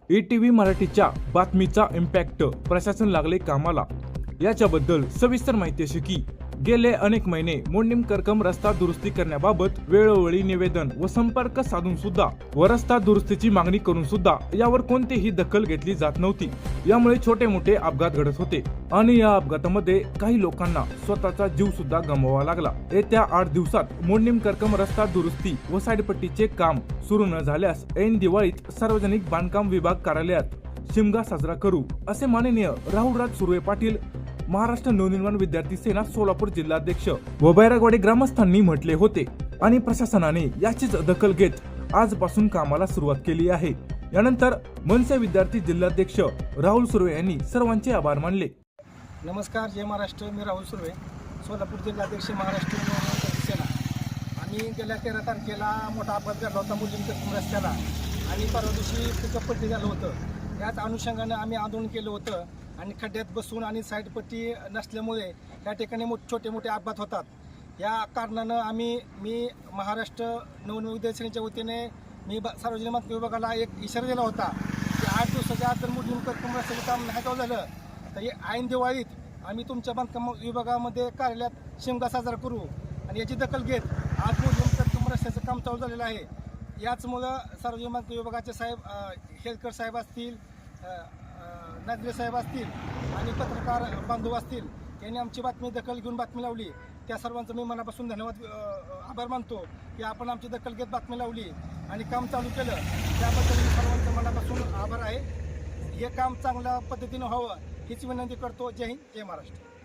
ETV मराठीच्या बातमीचा impact प्रशासन लागले कामाला याच्याबद्दल सविस्तर माहिती अशी की गेले अनेक महिने मोडणीम करकम रस्ता दुरुस्ती करण्याबाबत वेळोवेळी निवेदन व संपर्क साधून सुद्धा व रस्ता दुरुस्तीची मागणी करून सुद्धा यावर कोणतीही दखल घेतली जात नव्हती। यामुळे छोटे मोठे अपघात घडत होते आणि या अपघातामध्ये काही लोकांना स्वतःचा जीव सुद्धा गमवावा लागला। येत्या 8 दिवसात मोडणीम करकम रस्ता दुरुस्ती व साईडपट्टीचे काम सुरू न झाल्यास ऐन दिवाळीत सार्वजनिक बांधकाम विभाग कार्यालयात शिमगा साजरा करू असे माननीय राहुलराज सुर्वे पाटील महाराष्ट्र नवनिर्माण विद्यार्थी सेना सोलापूर जिल्हाध्यक्ष व बैरागवाडी ग्रामस्थांनी म्हटले होते आणि प्रशासनाने याचीच दखल घेत आजपासून कामाला सुरुवात केली आहे। यानंतर मनसे विद्यार्थी जिल्हाध्यक्ष राहुल सुर्वे यांनी सर्वांचे आभार मानले। नमस्कार, जय महाराष्ट्र। मी राहुल सुर्वे, सोलापूर जिल्हाध्यक्ष महाराष्ट्र नवनिर्माण विद्यार्थी सेना। आम्ही गेल्या 13 तारखेला मोठा अपघात घडला होता मोडणीम करकम रस्त्याला आणि परवा दिवशी पिकअप पट्टी झालं होतं। याच अनुषंगाने आम्ही आंदोलन केलं होतं आणि खड्ड्यात बसून आणि साईड पट्टी नसल्यामुळे या ठिकाणी छोटे मोठे अपघात होतात। या कारणानं मी महाराष्ट्र नवनिर्माण विद्यार्थी सेनेच्या वतीने सार्वजनिक बांधकाम विभागाला एक इशारा दिला होता की 8 दिवसाच्या आत जर मोडणीम करकम रस्त्याचं काम नाही चालू झालं तर ऐन दिवाळीत आम्ही तुमच्या बांधकाम विभागामध्ये कार्यालयात शिमगा साजरा करू आणि याची दखल घेत आज मोडणीम करकम रस्त्याचं काम चालू झालेलं आहे। याचमुळं सार्वजनिक बांधकाम विभागाचे साहेब हेल्थकर साहेब असतील, नागरे साहेब असतील आणि पत्रकार बांधव असतील यांनी आमची बातमी दखल घेऊन बातमी लावली। त्या सर्वांचं मी मनापासून धन्यवाद आभार मानतो की आपण आमची दखल घेत बातमी लावली आणि काम चालू केलं। त्याबद्दल मी सर्वांचं मनापासून आभार आहे। हे काम चांगल्या पद्धतीनं व्हावं हीच विनंती करतो। जय हिंद, जय महाराष्ट्र।